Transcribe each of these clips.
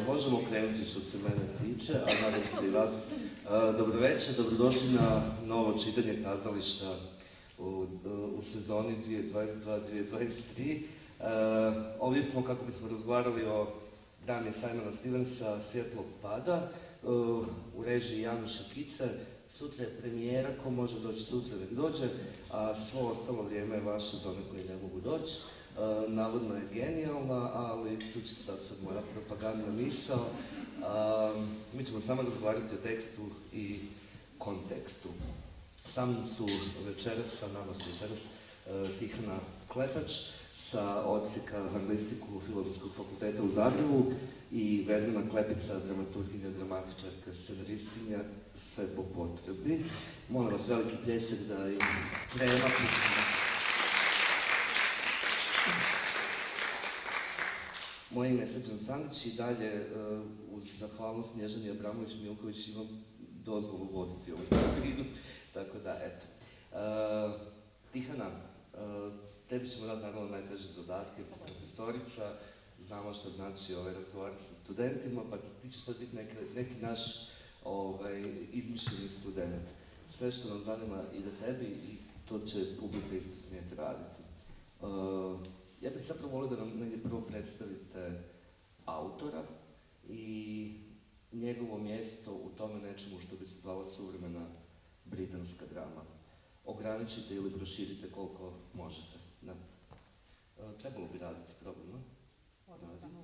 Možemo krenuti što se mene tiče, a nadam se i vas. Dobroveče, dobrodošli na novo čitanje kazališta u sezoni 2022-2023. Ovdje smo kako bismo razgovarali o drami Simona Stevensa Svjetlog pada u režiji Januša Kice. Sutra je premijera, ko može doći sutra nek dođe, a svo ostalo vrijeme je vaše za one koji ne mogu doći. Navodno je genijalna, ali tu će stati sad moja propagandna misao. Mi ćemo samo razgovarati o tekstu i kontekstu. Sa mnom su sa nama su večeras Tihana Klepač sa odsjeka za anglistiku Filozofskog fakulteta u Zagrebu i Verdana Klepica, dramaturginja, dramatičarka, scenaristinja, sve po potrebi. Molim vas veliki pljesak da im treba. Moje ime je Srđan Sandić i dalje uz zahvalnost Snježani Abramović-Milković imam dozvolu voditi ovu igru, tako da eto. Tihana, tebi ćemo dati naravno najteže zadatke, si profesorica, znamo što znači razgovarati sa studentima, pa ti ćeš sad biti neki naš izmišljeni student. Sve što nas zanima ide tebi i to će publika isto smijeti raditi. Ja bih zapravo volio da nam negdje prvo predstavite autora i njegovo mjesto u tome nečemu što bi se zvala suvremena britanska drama. Ograničite ili proširite koliko možete. Da. Trebalo bi raditi problem, no?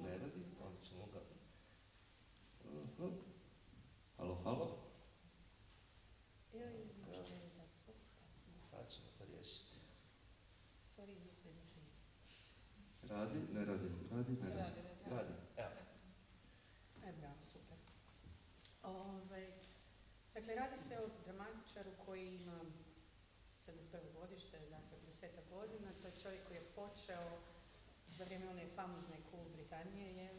Ne radi, onda ćemo ga... Halo, halo? Sad ćemo to riješiti. Radi, ne radi, radi, ne radi. Radi, evo. Bravo, super. Dakle, radi se o dramatičaru koji ima 71. godište, dakle 10 godina. To je čovjek koji je počeo za vrijeme one famozne Cool Britanije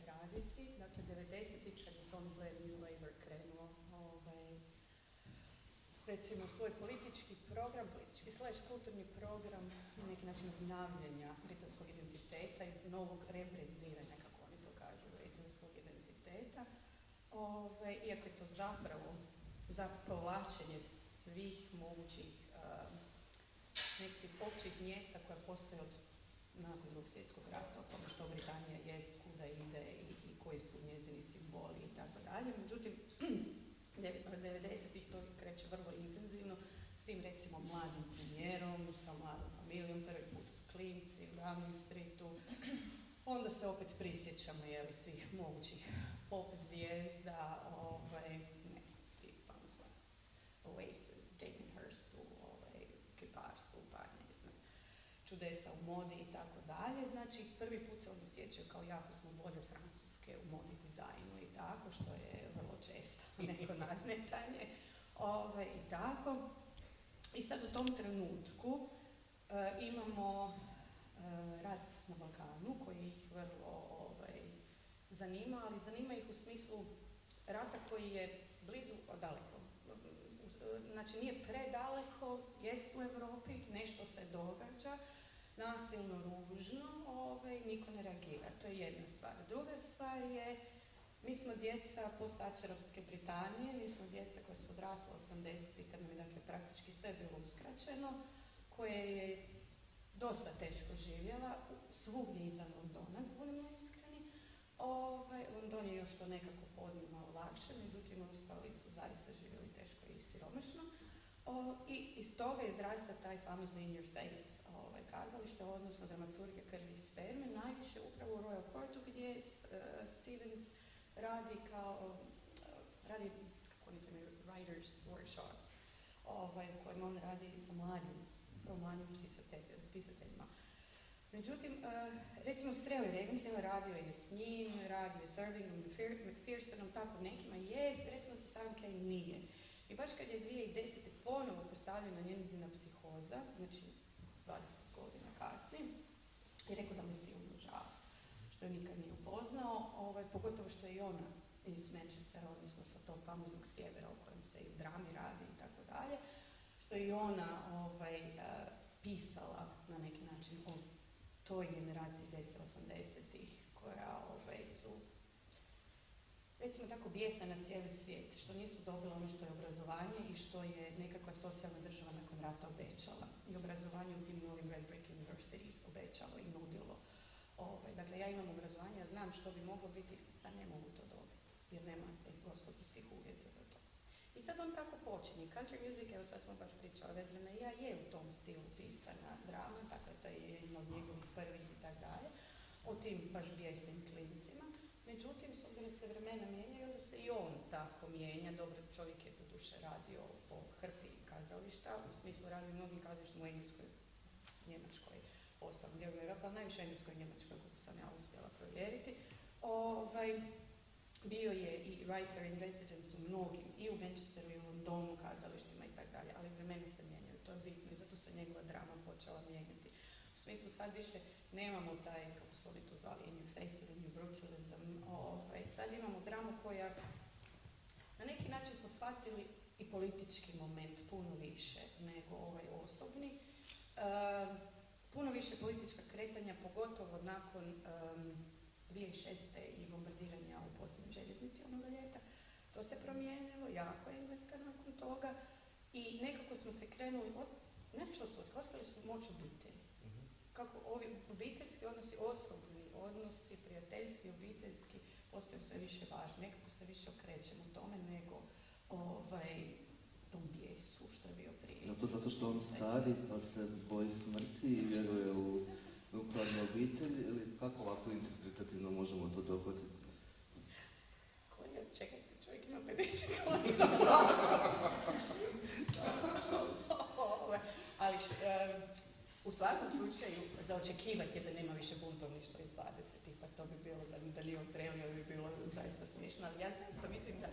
raditi. Dakle, 90-ih kad je Tony Blair New Labour krenuo recimo svoj politički program, kulturni program na neki način obnavljanja britanskog identiteta i novog rebrendiranja, kako oni to kažu, britanskog identiteta. Iako je to zapravo za povlačenje svih mogućih nekih općih mjesta koja postoje nakon Drugog svjetskog rata, o tome što Britanija jest, kuda ide i koji su njezini simboli i tako dalje. Međutim, 90-ih to kreće vrlo intenzivno s tim recimo mladim premijerom, sa mladom familijom, prvi put s klinci u Downing Streetu. Onda se opet prisjećamo svih mogućih pop zvijezda, tipa Oasis, Damien Hirstu, kiparstvu, pa ne znam, čudesa u modi i tako dalje. Znači, prvi put se oni sjećaju kao jako smo bolje od Francuske u modi, dizajnu i tako, što je vrlo često neko nadmetanje. I tako. I sad u tom trenutku imamo rat na Balkanu koji ih vrlo zanima, ali zanima ih u smislu rata koji je blizu, daleko. Znači nije predaleko, jest u Europi, nešto se događa, nasilno, ružno, niko ne reagira. To je jedna stvar. Druga stvar je, mi smo djeca post-Thatcherovske Britanije, mi smo djeca koja su odrasla 80-ih, kad nam je dakle praktički sve bilo uskraćeno, koje je dosta teško živjela, svugdje izvan Londona, da budemo iskreni. London je još to nekako podnio malo lakše, međutim ostali su zaista živjeli teško i siromašno. I iz toga izrasta taj famozni in your face kazalište, odnosno dramaturgija krvi i sperme, najviše upravo u Royal Courtu gdje Stevens radi kako oni to imaju, writers workshops, u kojima on radi sa mladim pisateljima. Međutim, recimo s Shirley Regenthinom radio je s njim, radio je s Irvingom McPhersonom, tako nekima jest, recimo sa Sarah Kane nije. I baš kad je 2010. ponovo postavljena njezina psihoza, znači 20 godina kasnije, je rekao da me silno žao, što je nikad nije upoznao, pogotovo što je i ona iz Manchestera, odnosno sa tog famoznog sjevera o kojem se i u drami radi i tako dalje, što je i ona pisala na neki način o toj generaciji djece 80-ih koja recimo tako bijesa na cijeli svijet, što nisu dobili ono što je obrazovanje i što je nekakva socijalna država nakon rata obećala. I obrazovanje u tim novim Red Brick Universities obećalo i nudilo. Dakle, ja imam obrazovanje, ja znam što bi moglo biti, a ne mogu to dobiti, jer nema gospodarskih uvjeta za to. I sad on tako počinje. Country music, evo sad smo baš pričali, Vedrena ja je u tom stilu pisana drama, tako da je jedna od njegovih prvih i tako dalje, o tim baš bijesnim klincima. Međutim, s obzirom da se vremena mijenjaju, onda se i on tako mijenja. Dobro, čovjek je doduše radio po hrpi kazališta, u smislu radio mnogim kazalištima u Engleskoj, Njemačkoj, ostalim dijelom Europe, ali najviše Engleskoj i Njemačkoj, kako sam ja uspjela provjeriti. Bio je i writer in residence u mnogim, i u Manchesteru, i u Londonu, kazalištima i tako dalje, ali vremena se mijenjaju, to je bitno i zato se njegova drama počela mijenjati. U smislu sad više nemamo taj, kako su oni to zvali, in your face ili new brutalism, sad imamo dramu koja, na neki način smo shvatili i politički moment puno više nego ovaj osobni. Puno više politička kretanja, pogotovo nakon 2006. i bombardiranja u podzemnoj željeznici onoga ljeta. To se promijenilo, jako Engleska nakon toga i nekako smo se krenuli, znate što su otkrili su moć obitelji. Kako ovi obiteljski odnosi, osobni odnosi, prijateljski, obiteljski, postaju sve više važni. Nekako se više okrećemo tome nego tom bijesu što je bio prije. Je to zato što on stari pa se boji smrti i vjeruje u nuklearnu obitelj ili kako ovako interpretativno možemo to dohvatiti? Čekajte, čovjek ima 50 godina. Ali u svakom slučaju za očekivati je da nema više buntovništva iz 20-ih, pa to bi bilo da nije ozrelio, bi bilo zaista smiješno. Ali ja zaista mislim da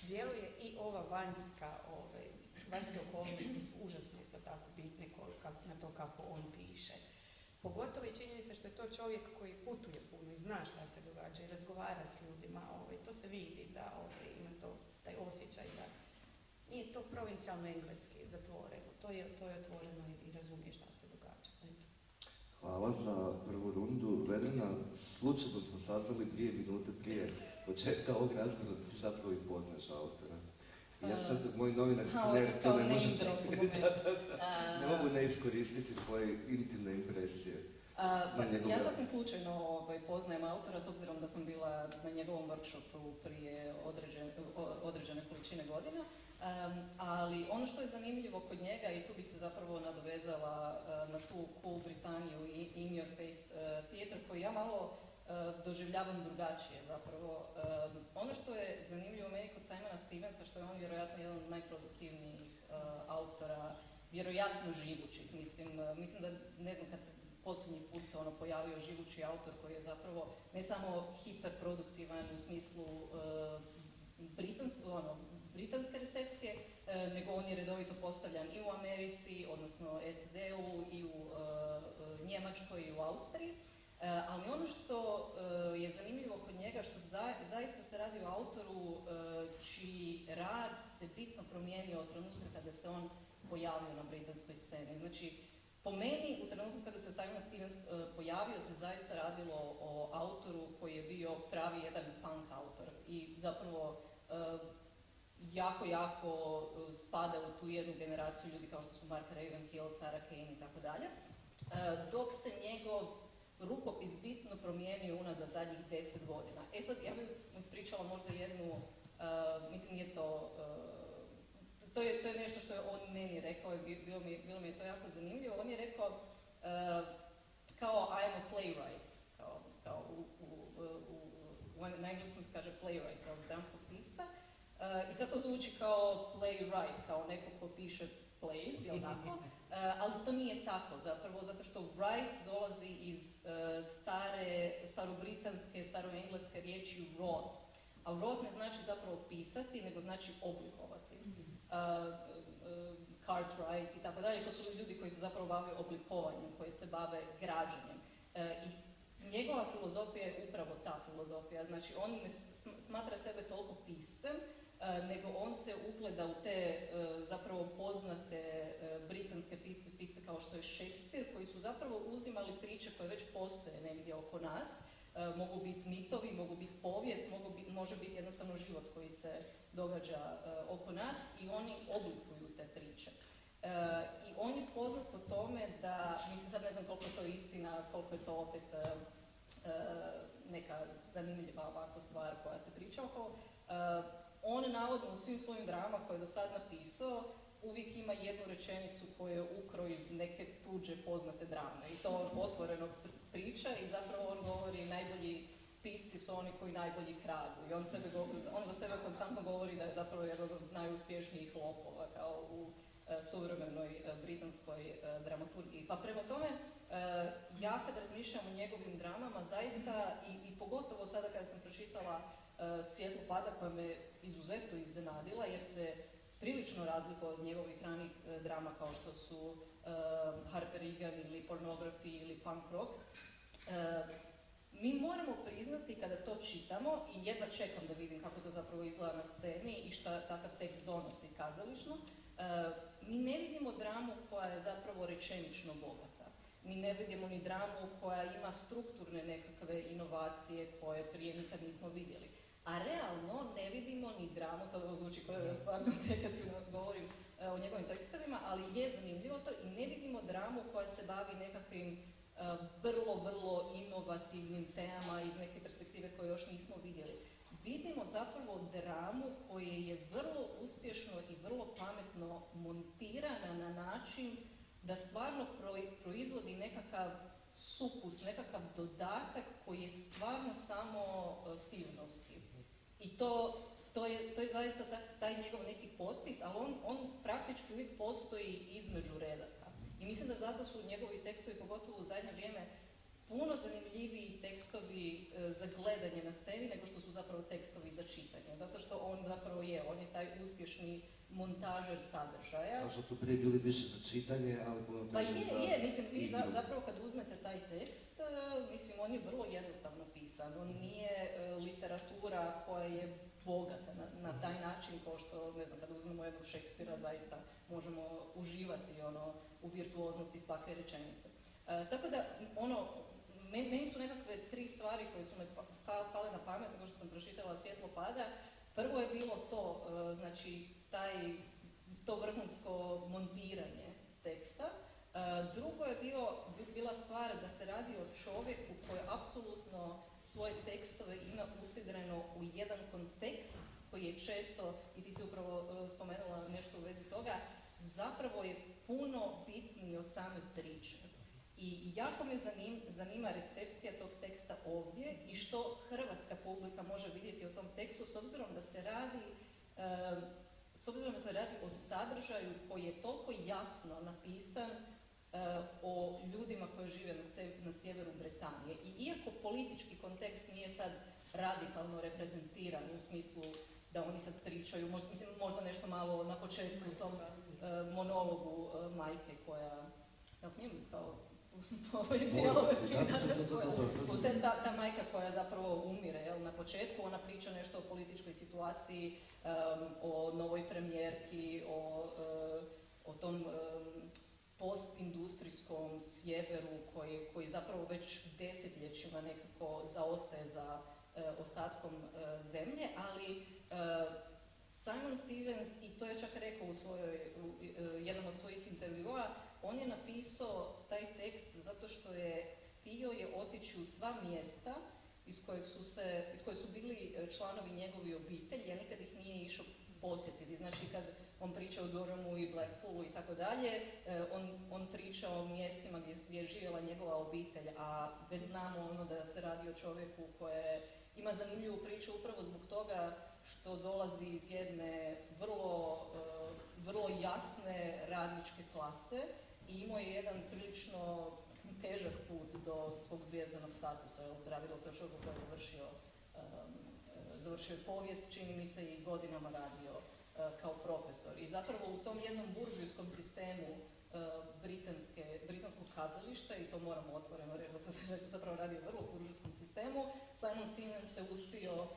djeluje i ova vanjske okolnosti su užasno isto tako bitne na to kako on piše. Pogotovo je činjenica što je to čovjek koji putuje puno i zna šta se događa i razgovara s ljudima. To se vidi da ima taj osjećaj za... Nije to provincijalno engleski zatvoreno, to je otvoreno i razumije šta se događa. Eto. Hvala za prvu rundu. Vedrena, slučajno smo saznali 2 minute prije početka ovog razgovora da ti zapravo i poznaš autora. I ja sad, moj novinarski nerv, to ne može... Ne mogu ne iskoristiti tvoje intimne impresije. Ja sasvim slučajno poznajem autora s obzirom da sam bila na njegovom workshopu prije određene količine godina, ali ono što je zanimljivo kod njega, i tu bi se zapravo nadovezala na tu Cool Britaniju i In Your Face Theater koji ja malo doživljavam drugačije zapravo. Ono što je zanimljivo meni kod Simona Stevensa, što je on vjerojatno jedan od najproduktivnijih autora, vjerojatno živućih. Mislim da, ne znam, kad se posljednji put pojavio živući autor koji je zapravo ne samo hiperproduktivan u smislu britanske recepcije, nego on je redovito postavljan i u Americi, odnosno SAD-u, i u Njemačkoj i u Austriji. Ali ono što je zanimljivo kod njega, što zaista se radi o autoru čiji rad se bitno promijenio od trenutka kada se on pojavio na britanskoj sceni. Znači, po meni, u trenutku kada se Simon Stevens pojavio, se zaista radilo o autoru koji je bio pravi jedan punk autor i zapravo jako spada u tu jednu generaciju ljudi kao što su Mark Ravenhill, Sarah Kane i tako dalje, dok se njegov rukopis bitno promijenio unazad zadnjih 10 godina. Sad, ja bih mu ispričala možda jednu, mislim nije to je nešto što je on meni rekao i bilo mi je to jako zanimljivo. On je rekao kao I am a playwright, kao na engleskom se kaže playwright, kao dramskog pisca. I sad to zvuči kao playwright, kao neko ko piše plays, jel tako? Ali to nije tako zapravo, zato što write dolazi iz starobritanske, staroengleske riječi wrought. A wrought ne znači zapravo pisati, nego znači oblikovati. Cartwright i tako dalje, to su ljudi koji se zapravo bave oblikovanjem, koji se bave građenjem. I njegova filozofija je upravo ta filozofija, znači on ne smatra sebe toliko piscem, nego on se ugleda u te zapravo poznate britanske pisce kao što je Shakespeare, koji su zapravo uzimali priče koje već postoje negdje oko nas mogu biti mitovi, mogu biti povijest, može biti jednostavno život koji se događa oko nas i oni oblikuju te priče. I on je poznat po tome da, mislim sad ne znam koliko je to istina, koliko je to opet neka zanimljiva ovako stvar koja se priča oko. On navodno u svim svojim dramama koje je do sad napisao uvijek ima jednu rečenicu koju je ukrao iz neke tuđe poznate drame i to on otvoreno priča i zapravo on govori najbolji pisci su oni koji najbolji kradu i on za sebe konstantno govori da je zapravo jedan od najuspješnijih lopova kao u suvremenoj britanskoj dramaturgiji. Pa prema tome, ja kad razmišljam o njegovim dramama, zaista i pogotovo sada kada sam pročitala Svjetlo pada koja me izuzetno iznenadila jer se prilično razlikuje od njegovih ranih drama kao što su Harper Regan ili Pornography ili Punk Rock. Mi moramo priznati kada to čitamo i jedva čekam da vidim kako to zapravo izgleda na sceni i šta takav tekst donosi kazališno, mi ne vidimo dramu koja je zapravo rečenično bogata. Mi ne vidimo ni dramu koja ima strukturne nekakve inovacije koje prije nikad nismo vidjeli. A realno ne vidimo ni dramu, sad ovo zvuči kao da stvarno negativno govorim o njegovim tekstovima, ali je zanimljivo to i ne vidimo dramu koja se bavi nekakvim vrlo inovativnim temama iz neke perspektive koje još nismo vidjeli. Vidimo zapravo dramu koja je vrlo uspješno i vrlo pametno montirana na način da stvarno proizvodi nekakav sukus, nekakav dodatak koji je stvarno samo Stevenovski. I to je zaista taj njegov neki potpis, ali on praktički uvijek postoji između redaka. I mislim da zato su njegovi tekstovi, pogotovo u zadnje vrijeme, puno zanimljiviji tekstovi za gledanje na sceni nego što su zapravo tekstovi za čitanje. Zato što on zapravo on je taj uspješni montažer sadržaja. Kao što su prije bili više za čitanje, ali puno Pa teže za... mislim, vi zapravo kad uzmete taj tekst, mislim, on je vrlo jednostavno pisan. On nije literatura koja je bogata na taj način, kao što, ne znam, kad uzmemo jednog Šekspira, zaista možemo uživati u virtuoznosti svake rečenice. Tako da, meni su nekakve 3 stvari koje su me pale na pamet, kako što sam pročitala Svjetlo pada. Prvo je bilo to, znači, to vrhunsko montiranje teksta. Drugo je bila stvar da se radi o čovjeku koji apsolutno svoje tekstove ima usidreno u jedan kontekst koji je često, i ti si upravo spomenula nešto u vezi toga, zapravo je puno bitniji od same priče. I jako me zanima recepcija tog teksta ovdje i što hrvatska publika može vidjeti o tom tekstu s obzirom da se radi o sadržaju koji je toliko jasno napisan o ljudima koji žive na sjeveru Britanije. I iako politički kontekst nije sad radikalno reprezentiran u smislu da oni sad pričaju, možda nešto malo na početku u tom monologu majke koja, ja smijem kao ta majka koja zapravo umire na početku, ona priča nešto o političkoj situaciji, o novoj premijerki, o tom postindustrijskom sjeveru koji zapravo već desetljećima nekako zaostaje za ostatkom zemlje, ali Simon Stevens, i to je čak rekao u jedan od svojih intervjua, on je napisao taj tekst zato što je htio otići u sva mjesta iz koje su bili članovi njegovi obitelji, a nikad ih nije išao posjetiti. Znači kad on priča o Durhamu i Blackpoolu i tako dalje, on priča o mjestima gdje je živjela njegova obitelj, a već znamo da se radi o čovjeku koji ima zanimljivu priču upravo zbog toga što dolazi iz jedne vrlo jasne radničke klase i imao je jedan prilično težak put do svog zvijezdanog statusa. Radilo se o čovjeku koji je završio povijest, čini mi se, i godinama radio kao profesor. I zapravo u tom jednom buržujskom sistemu britanskog kazališta, i to moramo otvoreno reći da se zapravo radi o vrlo buržujskom sistemu, Simon Stevens se uspio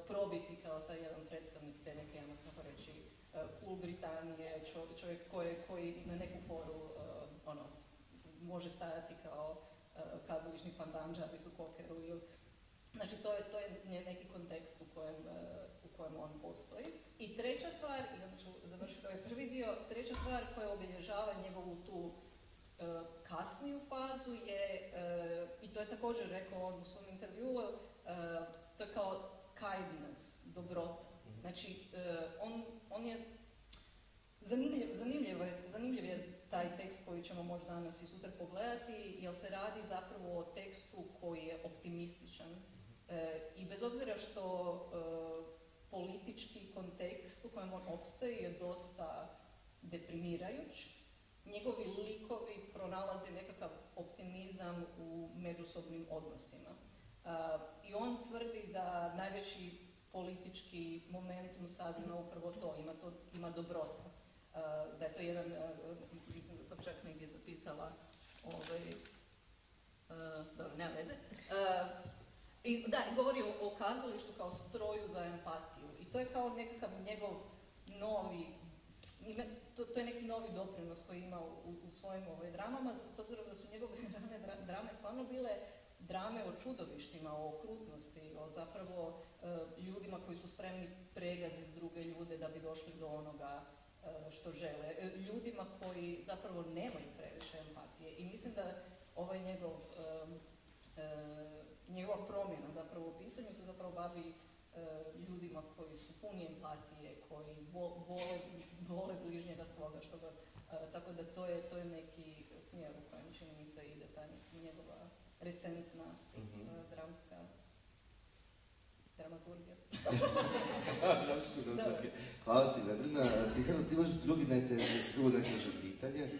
probiti kao taj jedan predstavnik te neke, kako reći, cool Britanije, čovjek koji na neku foru može stajati kao kazališni pandan Jarvisu Cockeru Znači, to je neki kontekst u kojem on postoji. I treća stvar, i onda ću završiti ovaj prvi dio, treća stvar koja obilježava njegovu tu kasniju fazu je, i to je također rekao on u svom intervjuu, to je kao kindness, dobrota. Znači, on je zanimljiv je taj tekst koji ćemo možda danas i sutra pogledati, jer se radi zapravo o tekstu koji je optimističan. I bez obzira što politički kontekst u kojem on opstaje je dosta deprimirajuć, njegovi likovi pronalaze nekakav optimizam u međusobnim odnosima. I on tvrdi da najveći politički momentum sad ima upravo to, ima dobrota. Da je to jedan, mislim da sam čak negdje zapisala, dobro, nema veze. I da, govori o kazalištu kao stroju za empatiju. I to je kao nekakav njegov novi, to je neki novi doprinos koji ima u svojim dramama, s obzirom da su njegove drame stvarno bile drame o čudovištima, o okrutnosti, o zapravo ljudima koji su spremni pregaziti druge ljude da bi došli do onoga što žele. Ljudima koji zapravo nemaju previše empatije. I mislim da ovaj njegova promjena zapravo u pisanju se zapravo bavi ljudima koji su puni empatije, koji vole bližnjega svoga, tako da to je neki smjer u kojem čini mi se ide ta njegova recentna dramska dramaturgija. Dramska dramaturgija. Hvala ti, Vedrina. Tihana, ti imaš drugo najteže pitanje,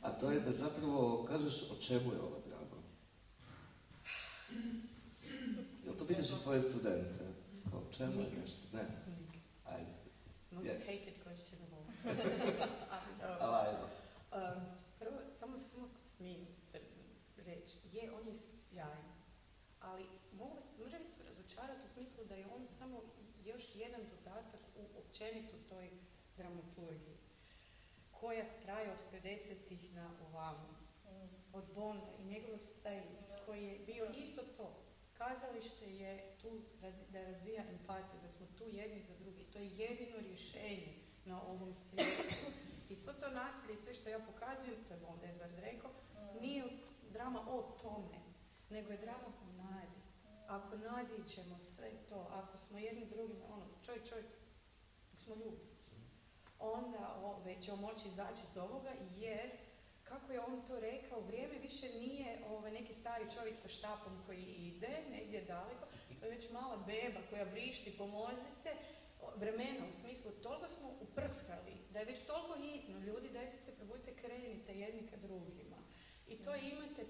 a to je da zapravo kažeš o čemu je ova drama. Jel to vidiš u svoje studente? O čemu je nešto? Ne? Ajde. Most hated question of all. Ajde. Prvo, samo smijem se reći, on je sjajan, ali može biti razočarati u smislu da je on samo još jedan dodatak u općenitu toj dramaturgiji, koja traje od 50-ih na ovamo, od Bonda i njegovog stajlja, koji je bio isto to. Kazalište je tu da razvija empatiju, da smo tu jedni za drugi. To je jedino rješenje na ovom svijetu. I svo to nasilje i sve što ja pokazujem, to je Bond Edward rekao, nije drama o tome, nego je drama o nadi. Ako nadićemo sve to, ako smo jedni drugim, čovjek, ako smo ljudi, onda ćemo moći izaći iz ovoga, jer kako je on to rekao, vrijeme više nije neki stari čovjek sa štapom koji ide negdje daleko, to je već mala beba koja vrišti, pomozite, vremena u smislu, toliko smo uprskali, da je već toliko hitno, ljudi, dajte se, probudite, krenite jedni ka drugima. I to imate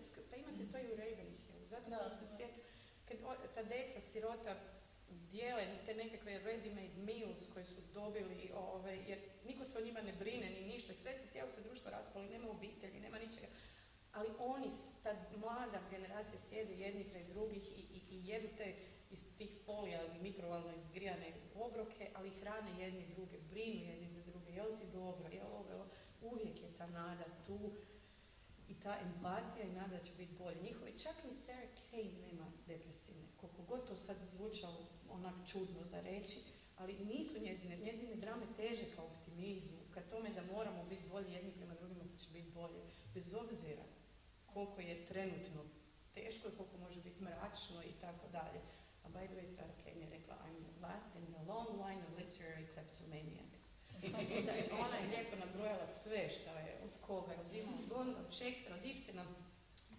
to i u Ravenhillu, zato sam se sjetila, kad ta deca, sirota, dijele te nekakve ready-made meals koje su dobili, jer niko se o njima ne brine ni ništa, cijelo se društvo raspali, nema obitelji, nema ničega. Ali oni, ta mlada generacija sjede jedni kraj drugih i jedu te iz tih folija ili mikrovalno izgrijane obroke, ali hrane jedni druge, brinu jedni za druge, jel ti dobro, jel ovo, uvijek je ta nada tu. I ta empatija i nada će biti bolje. Njihovi, čak ni Sarah Kane nema depresivne. Koliko god to sad zvučalo onak čudno za reći, ali nisu njezine drame teže ka optimizmu, ka tome da moramo biti bolji jedni prema drugima, će biti bolje. Bez obzira koliko je trenutno teško i koliko može biti mračno i tako dalje. A by the way, Sarah Kane je rekla, I'm last in the long line of literary kleptomaniacs. Ona je lijepo nabrojala sve što je od koga je uzimala, od Gonda, od Shakespearea, od Ibsena,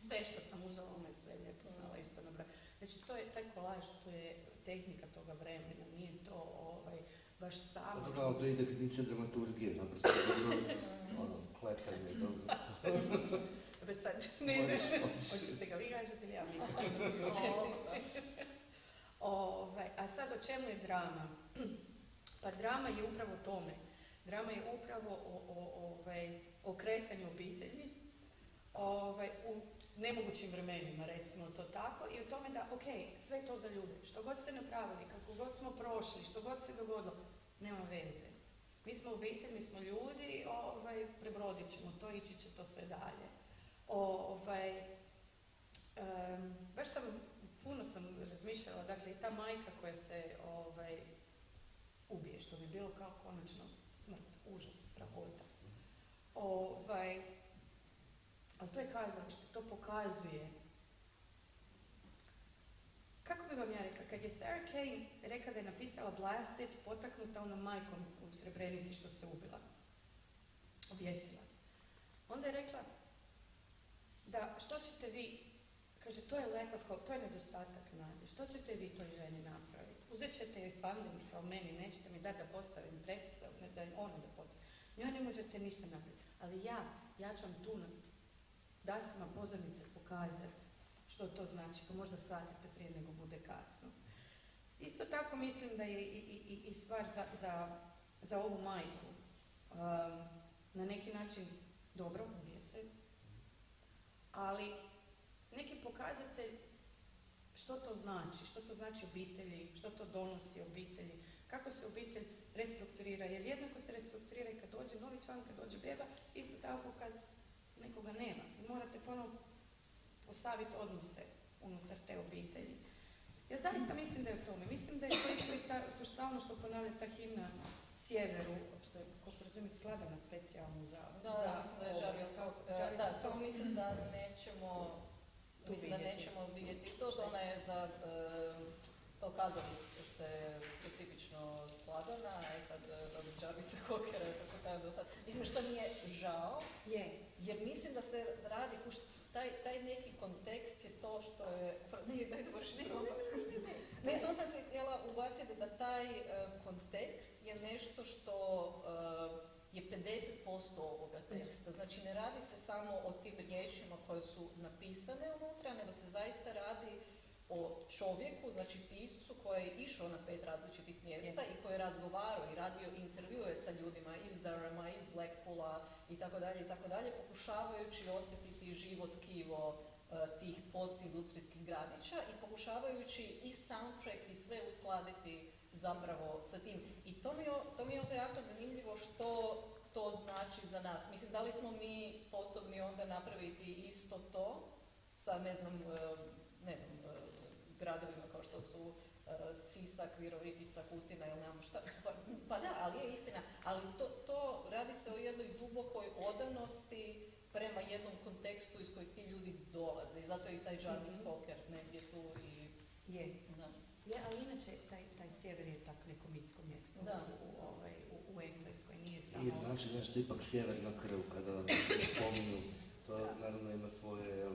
sve što sam uzela, ona je sve lijepo znala isto nabrojati. Znači, to je taj kolaž, to je tehnika toga vremena, nije to baš samo... To je i definicija dramaturgije, naprosto dobro, klepanje, dobro. Dobre, sad, ne znaš, hoćete ga vi kažete ili ja mi? A sad, o čemu je drama? Pa drama je upravo tome. Drama je upravo o kretanju obitelji, u nemogućim vremenima, recimo to tako, i o tome da, sve to za ljude, što god ste napravili, kako god smo prošli, što god se dogodilo, nema veze. Mi smo obitelj, mi smo ljudi, prebrodit ćemo to, ići će to sve dalje. Baš sam puno sam razmišljala, dakle, i ta majka koja se ubije, što bi bilo kao konačno smrt, užas, strahota. Ali to je kazalište, to pokazuje. Kako bi vam ja rekla, kad je Sarah Kane rekla da je napisala Blasted, potaknuta onom majkom u Srebrenici što se ubila, objesila, onda je rekla da što ćete vi, kaže, to je lack of hope, to je nedostatak nade, što ćete vi toj ženi napraviti? Uzet ćete joj pandemiju kao meni, nećete mi dati da postavim predstav, da ona da postavim. Ja ne možete ništa napraviti, ali ja ću vam tu na daskama pozornice pokazati što to znači, pa možda shvatite prije nego bude kasno. Isto tako mislim da je i stvar za ovu majku na neki način dobro, ubije se, ali neki pokazatelj što to znači obitelji, što to donosi obitelji, kako se obitelj restrukturira, jer jednako se restrukturira i kad dođe novi član, kad dođe beba, isto tako kad nekoga nema. I morate ponovno postaviti odnose unutar te obitelji. Ja zaista mislim da je u tome. Mislim da je to stalno što ponavlja ta himna Sjeveru, što je, koliko razumijem, skladana specijalno za... Da, samo mislim da nećemo vidjeti to, ona je za to kazalište što je specifično skladana, a sad dobit Jarvisa Cockera, kako stavim do sad. Mislim što mi je žao, jer mislim da se radi, taj neki kontekst je to što je... Daj da vrši Ne, samo sam se htjela ubaciti da taj kontekst je nešto što je 50% ovoga teksta. Znači ne radi se samo o tim riječima koje su napisane unutra, nego se zaista radi o čovjeku, znači piscu koji je išao na 5 različitih mjesta i koji je razgovarao i radio intervjue sa ljudima iz Durhama, iz Blackpoola i tako dalje, pokušavajući osjetiti život tkivo tih postindustrijskih gradića i pokušavajući i soundtrack i sve uskladiti zapravo sa tim. I to mi je onda jako zanimljivo što to znači za nas. Mislim, da li smo mi sposobni onda napraviti isto to sa, ne znam, gradovima kao što su Sisak, Virovitica, Kutina ili nemamo šta. Pa da, ali je istina. Ali to radi se o jednoj dubokoj odanosti prema jednom kontekstu iz kojeg ti ljudi dolaze. I zato je i taj Jarvis Cocker negdje tu i... Je, ali inače taj sjever je tako neko mitsko mjesto u Engleskoj, nije samo... I znači nešto ipak sjever na kraju kada se spominju, to naravno ima svoje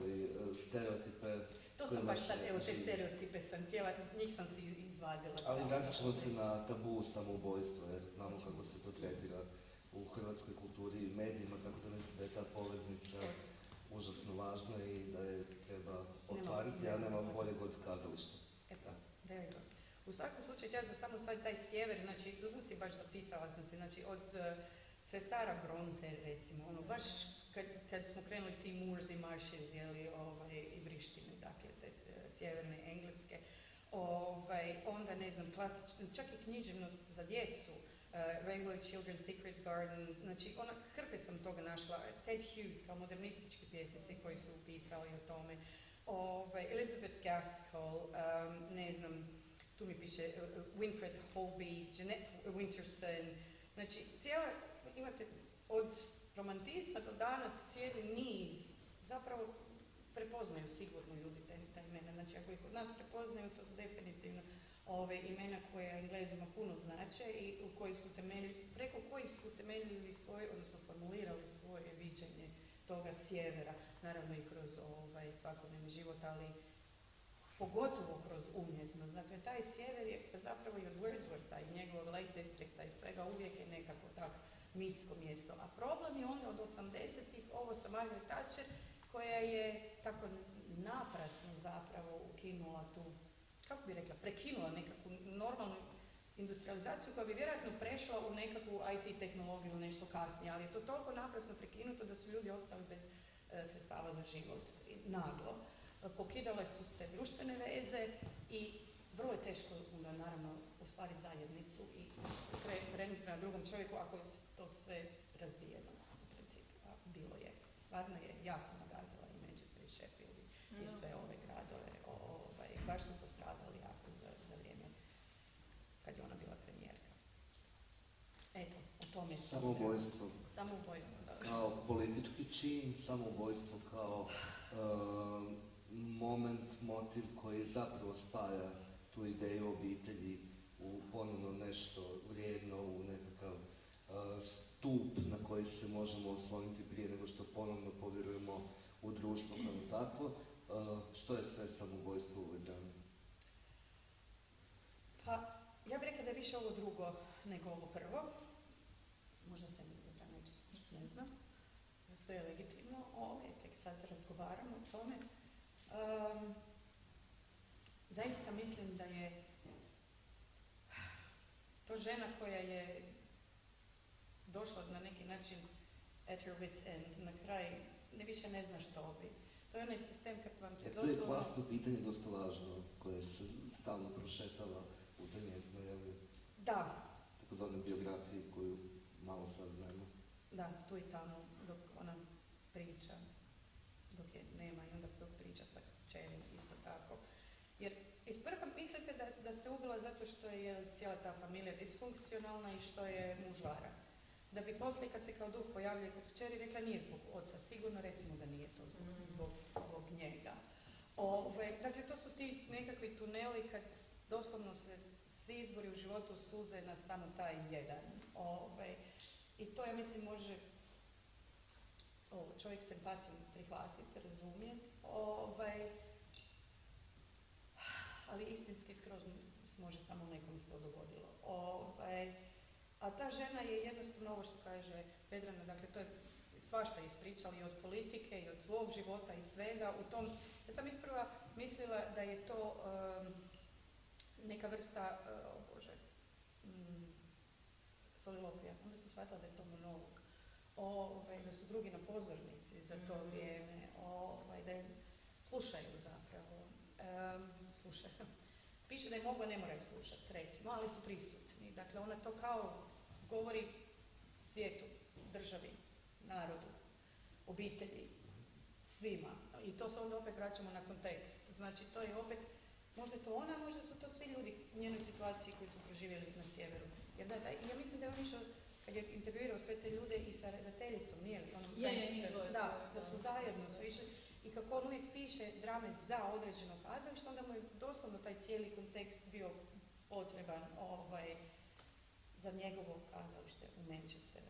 stereotipe. To sam baš sad, evo te stereotipe sam htjela, njih sam si izvadila. Ali vratit ćemo se na tabu samoubojstva, jer znamo kako se to tretira u hrvatskoj kulturi i medijima, tako da mislim da je ta poveznica užasno važna i da je treba otvariti, a nema boljeg od kazališta. U svakom slučaju, ja sam samo sad taj sjever, znači, tu sam si baš zapisala sam si, znači, od sestara Bronte, recimo, ono, baš kad smo krenuli ti Moors i Marshes, i Vrištine, dakle, te sjeverne engleske, onda, ne znam, klasično, čak i književnost za djecu, Rainbow Children, Secret Garden, znači, hrpe sam toga našla, Ted Hughes kao modernistički pjesnici koji su pisali o tome, Elizabeth Gaskell, ne znam, tu mi piše Winfred Holby, Jeanette Winterson, znači imate od romantizma do danas cijeli niz, zapravo prepoznaju sigurno ljudi ta imena, znači ako ih od nas prepoznaju, to su definitivno imena koje Englezima puno znače i preko kojih su temeljili svoje, odnosno formulirali svoje viđenje toga sjevera, naravno i kroz svakodnevni život, ali pogotovo kroz umjetnost. Dakle, taj sjever je zapravo i od Wordswortha i njegovog Lake Districta i svega uvijek je nekako tak mitsko mjesto. A problem je onda od 80-ih, ovo sa Margaret Thatcher, koja je tako naprasno zapravo ukinula tu, kako bi rekla, prekinula nekakvu normalnu industrializaciju koja bi vjerojatno prešla u nekakvu IT tehnologiju nešto kasnije, ali je to toliko naprasno prekinuto da su ljudi ostali bez sredstava za život, naglo. Pokidale su se društvene veze i vrlo je teško naravno ostvariti zajednicu i krenuti prema drugom čovjeku ako je to sve razbijeno u principu. Bilo je. Stvarno je jako nagazila i Manchester i Sheffield i sve ove gradove baš su postradali jako za vrijeme kad je ona bila premijerka. Eto, o tome sam... Samoubojstvo. Samoubojstvo, da. Kao politički čin, samoubojstvo kao moment, motiv koji zapravo spaja tu ideju obitelji u ponovno nešto vrijedno, u nekakav stup na koji se možemo osloniti prije nego što ponovno povjerujemo u društvo kao takvo. Što je sve samoubojstvo u ovoj drami? Pa, ja bih rekla da je više ovo drugo nego ovo prvo. Možda se neće slušati, ne znam. Sve je legitimno, tek sad razgovaramo o tome. Zaista mislim da je to žena koja je došla na neki način at her wit's end, na kraj više ne zna što bi. To je onaj sistem kad vam se doslovno... To je klasno pitanje dosta važno, koje se stalno prošetava u toj njezinoj, jel? Da. Takozvanoj biografiji koju malo saznajemo. Da, tu i tamo, dok ona priča, dok je nema i onda dok priča sa kćerim, isto tako. Jer isprva mislite da se ubila zato što je cijela ta familija disfunkcionalna i što je muž vara. Da bi poslije kad se kao duh pojavljuje kod kćeri rekla nije zbog oca, sigurno recimo da nije to zbog njega. Dakle, to su ti nekakvi tuneli kad doslovno se svi izbori u životu suze na samo taj jedan. I to, ja mislim, može čovjek s empatijom prihvatiti, razumjeti. Ali istinski skroz može samo nekom se to dogodilo. A ta žena je jednostavno ovo što kaže Vedrana, dakle to je svašta ispričala i od politike i od svog života i svega. Ja sam isprva mislila da je to neka vrsta, solilopija. Onda sam shvatila da je to monolog. Da su drugi na pozornici za to vrijeme. Da je slušaju zapravo. Slušaju. Piše da je mogla, ne moraju slušati, recimo, ali su prisutni. Dakle, ona to kao govori svijetu, državi, narodu, obitelji, svima. I to se onda opet vraćamo na kontekst. Znači, to je opet, možda je to ona, možda su to svi ljudi u njenoj situaciji koji su proživjeli na sjeveru. Jer da, ja mislim da je on išao, kad je intervjuirao sve te ljude i sa redateljicom, nije li? Da su zajedno, su išli. I kako on uvijek piše drame za određeno kazalište, onda mu je doslovno taj cijeli kontekst bio potreban za njegovo kazalište u Manchesteru,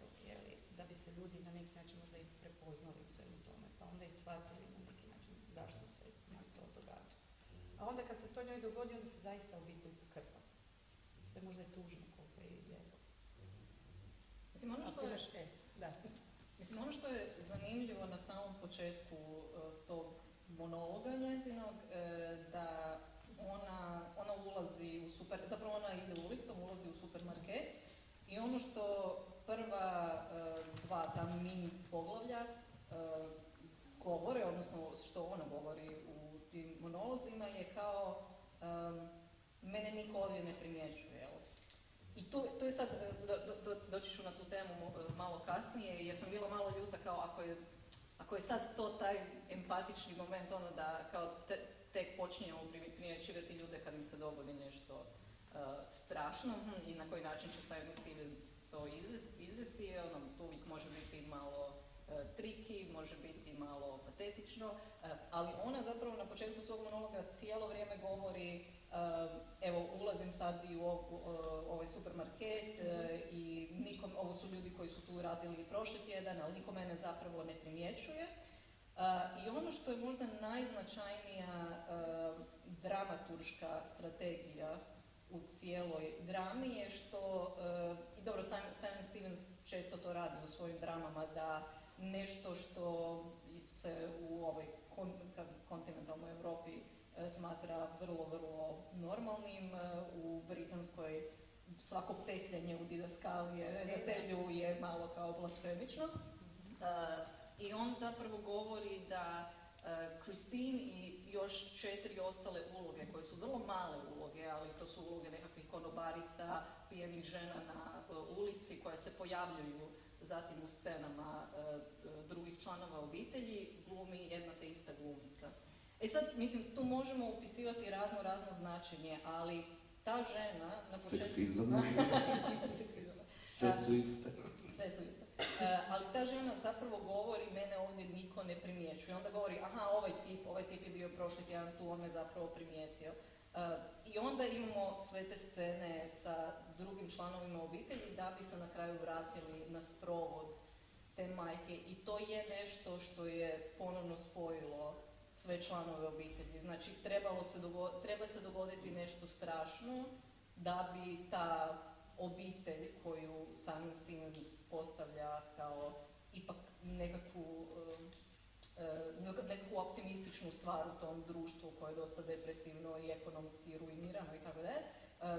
da bi se ljudi na neki način možda i prepoznali u svemu tome, pa onda i shvatili na neki način zašto se to događa. A onda kad se to njoj dogodi, onda se zaista obitelj pokrpa. To je možda i tužno koliko je lijepo. Mislim, ono što je zanimljivo na samom početku tog monologa njezinog, da ona ulazi zapravo ona ide ulicom, ulazi u supermarket i ono što prva dva ta mini poglavlja govore, odnosno što ona govori u tim monolozima je kao mene niko ovdje ne primjećuje, jel? I to je sad, doći ću na tu temu malo kasnije, jer sam bila malo ljuta kao ako je sad to taj empatični moment, da kao tek počinjemo primjećivati ljude kad im se dogodi nešto strašno i na koji način će Simon Stevens to izvesti, to uvijek može biti malo triki, može biti malo patetično, ali ona zapravo na početku svog monologa cijelo vrijeme govori evo ulazim sad i u ovaj supermarket i ovo su ljudi koji su tu radili prošli tjedan, ali niko mene zapravo ne primjećuje. I ono što je možda najznačajnija dramaturška strategija u cijeloj drami je što, i dobro, Simon Stevens često to radi u svojim dramama, da nešto što se u ovoj kontinentalnoj Europi smatra vrlo, vrlo normalnim, u britanskoj svako petljanje u didaskalije redatelju je malo kao blasfemično. I on zapravo govori da Christine i još 4 ostale uloge, koje su vrlo male uloge, ali to su uloge nekakvih konobarica, pijenih žena na ulici koje se pojavljuju zatim u scenama drugih članova obitelji, glumi jedna te ista glumica. E sad, mislim, tu možemo upisivati razno značenje, ali ta žena na početku... Seksizam. Seksizam. Sve su iste. Sve su iste. Ali ta žena zapravo govori, mene ovdje niko ne primjećuje. Onda govori, aha, ovaj tip je bio prošli tjedan tu, on me zapravo primijetio. I onda imamo sve te scene sa drugim članovima obitelji da bi se na kraju vratili na sprovod te majke. I to je nešto što je ponovno spojilo sve članove obitelji. Znači, treba se dogoditi nešto strašno da bi ta obitelj koju Simon Stevens postavlja kao ipak nekakvu optimističnu stvar u tom društvu koje je dosta depresivno i ekonomski ruinirano i tako dalje,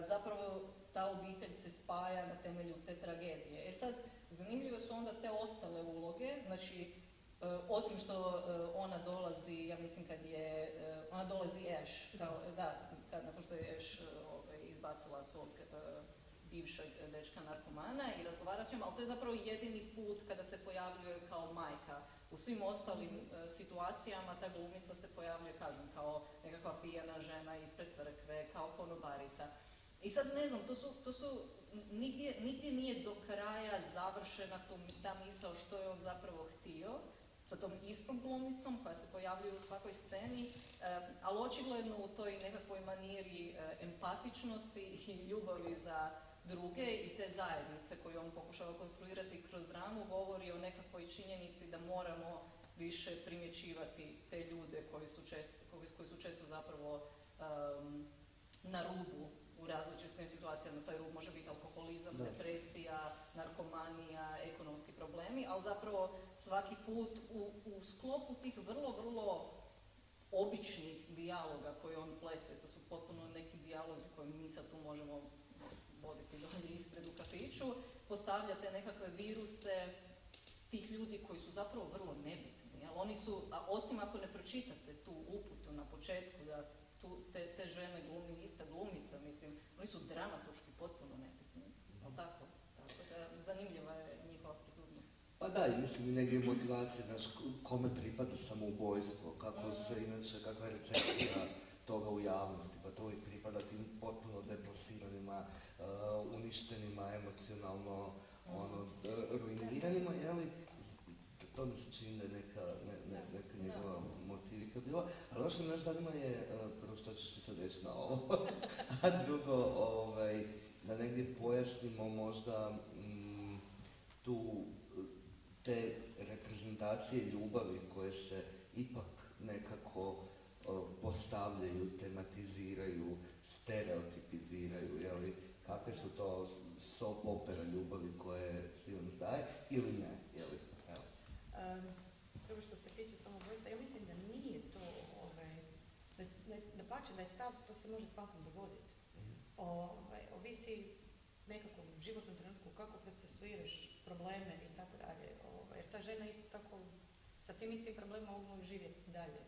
zapravo ta obitelj se spaja na temelju te tragedije. E sad, zanimljive su onda te ostale uloge, znači osim što ona dolazi, ja mislim ona dolazi Ash, nakon što je Ash izbacila svog bivšeg dečka narkomana i razgovara s njom, ali to je zapravo jedini put kada se pojavljuje kao majka. U svim ostalim situacijama ta glumica se pojavljuje, kažem, kao nekakva pijana žena ispred crkve, kao konobarica. I sad ne znam, to su nigdje nije do kraja završena ta misao što je on zapravo htio sa tom istom glumicom koja se pojavljuje u svakoj sceni, ali očigledno u toj nekakvoj maniri empatičnosti i ljubavi za druge i te zajednice koju on pokušava konstruirati kroz dramu govori o nekakvoj činjenici da moramo više primjećivati te ljude koji su često zapravo na rubu u različitim situacijama. Taj rub može biti alkoholizam, depresija, narkomanija, ekonomski problemi, ali zapravo svaki put u sklopu tih vrlo običnih dijaloga koje on plete, to su potpuno neki dijalozi koje mi sad tu možemo voditi dolje ispred u kafiću, postavljate nekakve viruse tih ljudi koji su zapravo vrlo nebitni. Jel? Oni su, a osim ako ne pročitate tu uputu na početku da te žene glumi ista glumica, mislim, oni su dramaturški potpuno nebitni. Tako da zanimljiva je njihova prisutnost. Pa da, i mislim i negdje motivacija, znaš, kome pripada samoubojstvo, kakva je recepcija toga u javnosti, pa to uvijek pripada tim potpuno deplasiranima, uništenima, emocionalno, ruiniranima, jeli? To mi se čini da je neka njegova motivika bila, ali ono što me još zanima je, prvo što ćeš mi sad reći na ovo, a drugo, da negdje pojasnimo možda te reprezentacije ljubavi koje se ipak nekako postavljaju, tematiziraju, stereotipiziraju, jeli? Kakve su to soap opera ljubavi koje Stevens daje ili ne, jeli? Prvo što se tiče samoubojstva, ja mislim da nije to, da pače da je stav, to se može svakom dogoditi. Ovisi nekakvom životnom trenutku kako procesuiraš probleme i tako dalje. Jer ta žena isto tako sa tim istim problemima mogu živjeti dalje.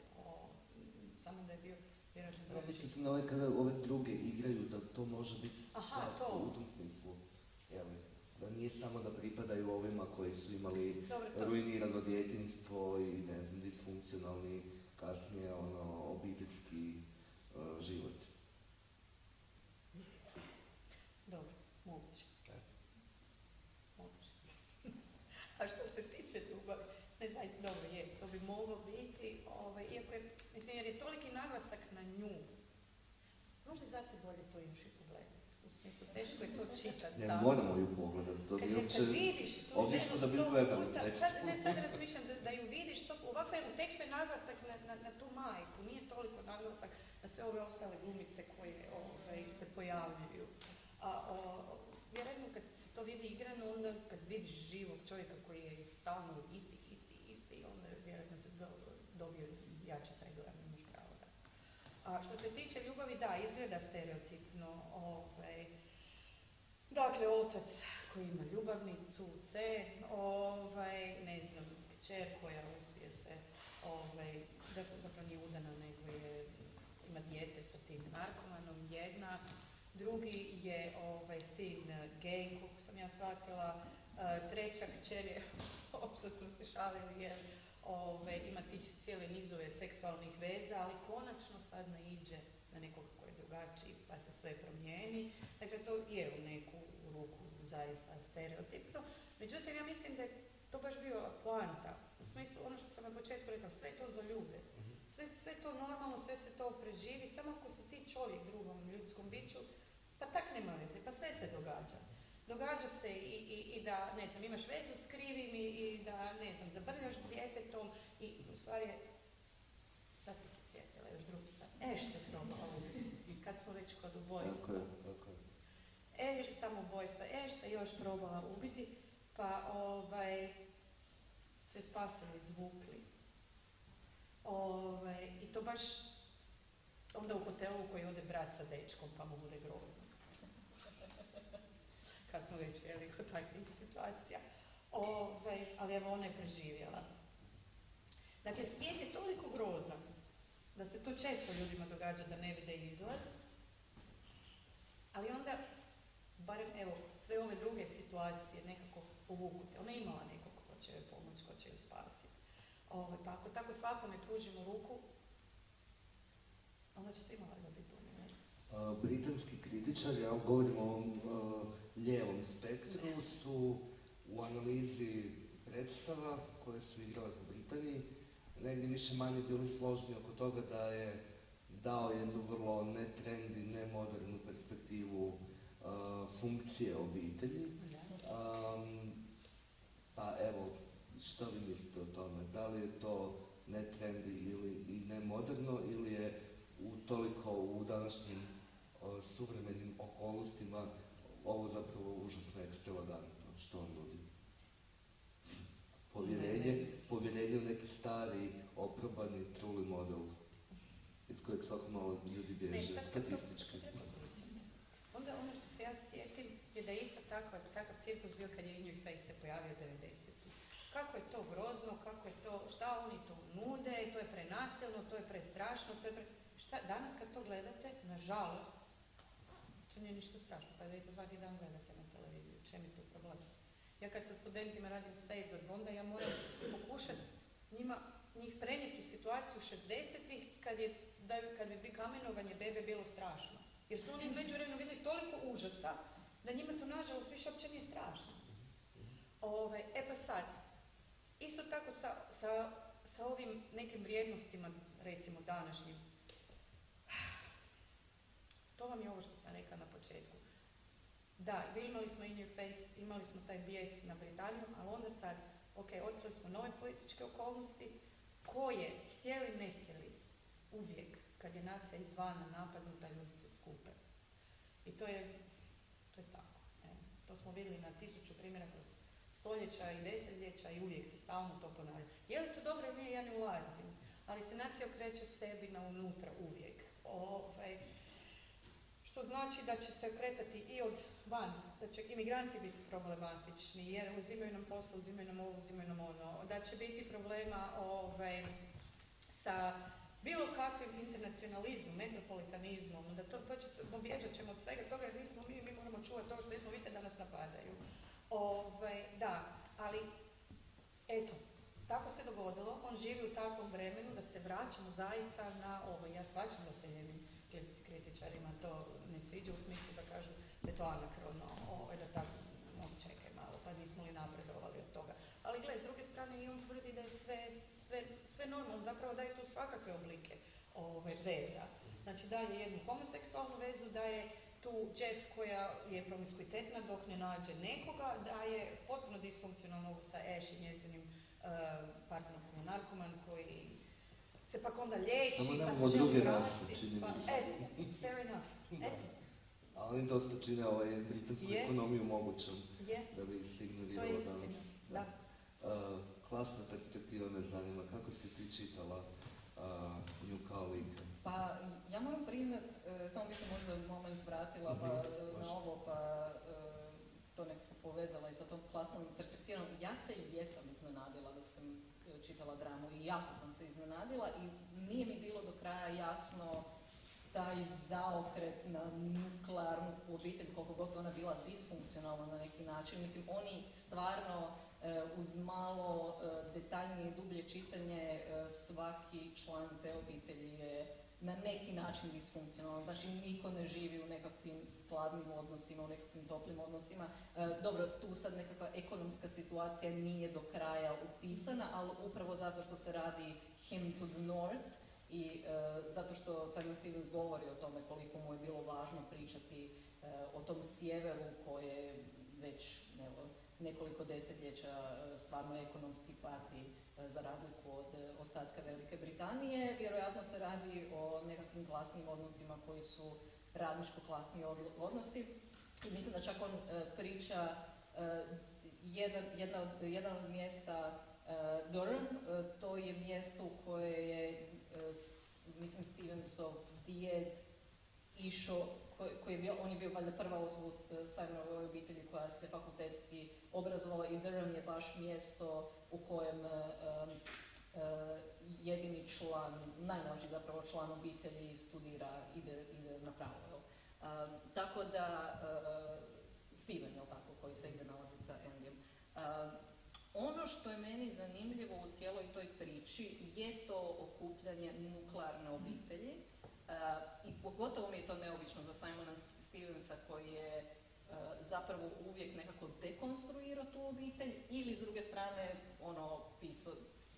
Samo da je bio vjerojatno drugi. Mislim se da kada ove druge igraju da to može biti svatko u tom smislu. Jeli? Da nije samo da pripadaju ovima koji su imali ruinirano djetinjstvo i ne znam, disfunkcionalni kasnije obiteljski život. Dobro, moguće. Moguće. A što se tiče ljubavi, ne zaista dobro je, to bi moglo biti, iako je, mislim, jer je toliki naglasak na nju, možda je zato bolje to imaš i problem. U smislu, teško je to čitati. Ne, moramo ju pogledati. Kad vidiš tu ženu 100 puta, sad razmišljam da ju vidiš, ovako je u tekstu je naglasak na tu majku, nije toliko naglasak na sve ove ostale glumice koje se pojavljuju. Vjerojatno kad se to vidi igrano, onda kad vidiš živog čovjeka koji je stalno isti, onda vjerojatno se dobio jače taj dojam, imaš pravo, da. A što se tiče ljubavi, da, izgleda stereotipno. Dakle, otac koji ima ljubavnicu, ne znam, kćer koja uspije se, zapravo nije udana, nego ima dijete sa tim narkomanom, jedna. Drugi je sin gay, koliko sam ja shvatila. Treća kćer je, uopšte smo se šalili, jer ima cijeli cijele nizove seksualnih veza, ali konačno sad naiđe na nekog koji je drugačiji, pa se sve promijeni. Dakle, to je u neku ruku zaista stereotipno. Međutim, ja mislim da je to baš bio poanta. U smislu, ono što sam na početku rekla, sve to za ljude. Sve to normalno, sve se to preživi, samo ako si ti čovjek drugom ljudskom biću, pa tak nema veze, pa sve se događa. Događa se i da, ne znam, imaš vezu s krivim i da, ne znam, zabrljaš s djetetom i u stvari, sad si se sjetila još drugu stvar, se probala ubiti, kad smo već kod ubojstva. Tako je. Samoubojstva, se još probala ubiti, pa su je spasili, izvukli. I to baš onda u hotelu u koji ode brat sa dečkom, pa mu bude grozno. Kad smo već jeli kod takvih situacija. Ali evo, ona je preživjela. Dakle, svijet je toliko grozan da se to često ljudima događa da ne vide izlaz, ali onda, barem evo, sve ove druge situacije nekako povukute. Ona je imala nekog ko će joj pomoći, ko će ju spasiti. Pa ako tako svakome pružimo ruku, onda će svima valjda biti bolje. Britanski kritičari, ja govorim o ovom lijevom spektru, su u analizi predstava koje su igrale u Britaniji negdje više manje bili složni oko toga da je dao jednu vrlo ne-trendy, ne-modernu perspektivu funkcije obitelji. Pa evo, što vi mislite o tome? Da li je to ne-trendy i ne-moderno ili je toliko u današnjim suvremenim okolnostima ovo zapravo užasno ekstravagantno što on nudi? Povjerenje u neki stari, oprobani, truli model iz kojeg svako malo ljudi bježe statistički. Onda ono što se ja sjetim je da je isto takav cirkus bio kad je In Your Face se pojavio 90-ih. Kako je to grozno, kako je to, šta oni to nude, to je prenasilno, to je prestrašno, danas kad to gledate, nažalost, to nije ništa strašno, pa da i to svaki dan gledate na televiziju, čem je tu problem? Ja kad sa studentima radim State od onda, ja moram pokušati njih prenijeti u situaciju 60-ih kad bi kamenovanje bebe bilo strašno. Jer su oni međuvremeno vidjeli toliko užasa da njima to nažalost više uopće nije strašno. Pa sad, isto tako sa ovim nekim vrijednostima, recimo današnjim, to vam je ovo što sam rekla na početku. Da, imali smo In Your Face, imali smo taj bijes na Britaniju, ali onda sad, otkrili smo nove političke okolnosti koje, htjeli ne htjeli, uvijek, kad je nacija izvana napadnuta, ljudi se skupe. I to je tako. To smo vidjeli na 1000 primjera kroz stoljeća i desetljeća i uvijek se stalno to ponavlja. Je li to dobro ili nije, ja ne ulazim, ali se nacija okreće sebi na unutra uvijek. Što znači da će se okretati i od van, da će imigranti biti problematični, jer uzimaju nam posao, uzimaju nam ovo, uzimaju nam ono, da će biti problema sa bilo kakvim internacionalizmom, metropolitanizmom, da pobježat ćemo od svega toga jer nismo mi moramo čuvati to što nismo vidjeti da nas napadaju. Da, ali eto, tako se dogodilo, on živi u takvom vremenu da se vraćamo zaista na ovo. Ja shvaćam da se ljevim kritičarima to ne sviđa u smislu da kažu da je to anakrono, da tako, čekaj malo, pa nismo li napredovali od toga. Ali gle, s druge strane i on tvrdi da je sve normalno, zapravo daje tu svakakve oblike veza. Znači daje jednu homoseksualnu vezu, daje tu jazz koja je promiskuitetna dok ne nađe nekoga, daje potpuno disfunkcionalno sa Ash i njezinim partnerom koji je narkoman, koji se pak onda liječi, pa se želi vratiti. Fair enough. Eto. A oni dosta čine britansku ekonomiju mogućom da bi se ignoriralo danas. To je istina, da. Klasna perspektiva me zanima. Kako si ti čitala nju kao lika? Pa, ja moram priznat, samo bi se možda moment vratila na ovo, pa to nekako povezala i sa tom klasnom perspektivom. Ja se i jesam iznenadila dok sam čitala dramu i jako sam se iznenadila i nije mi bilo do kraja jasno taj zaokret na nuklearnu obitelj, koliko god ona bila disfunkcionalna na neki način. Mislim, oni stvarno uz malo detaljnije i dublje čitanje svaki član te obitelji je na neki način disfunkcionalan. Znači, niko ne živi u nekakvim skladnim odnosima, u nekakvim toplim odnosima. Dobro, tu sad nekakva ekonomska situacija nije do kraja upisana, ali upravo zato što se radi Hymn to the North i zato što Simon Stevens govori o tome koliko mu je bilo važno pričati o tom sjeveru koje već nekoliko desetljeća stvarno ekonomski pati za razliku od ostatka Velike Britanije. Vjerojatno se radi o nekakvim klasnim odnosima koji su radničko-klasni odnosi. I mislim da čak on priča jedan od mjesta Durham, to je mjesto koje je, mislim, Stevensov djed išao, on je bio valjda prva osoba u Simonovoj obitelji koja se fakultetski obrazovala i Durham je baš mjesto u kojem jedini član, najmlađi zapravo član obitelji studira, ide na pravo. Tako da, Steven, je li tako, koji se ide nalaziti sa Andyjem. Ono što je meni zanimljivo u cijeloj toj priči je to okupljanje nuklearne obitelji. I pogotovo mi je to neobično za Simona Stevensa koji je zapravo uvijek nekako dekonstruirao tu obitelj ili s druge strane pisao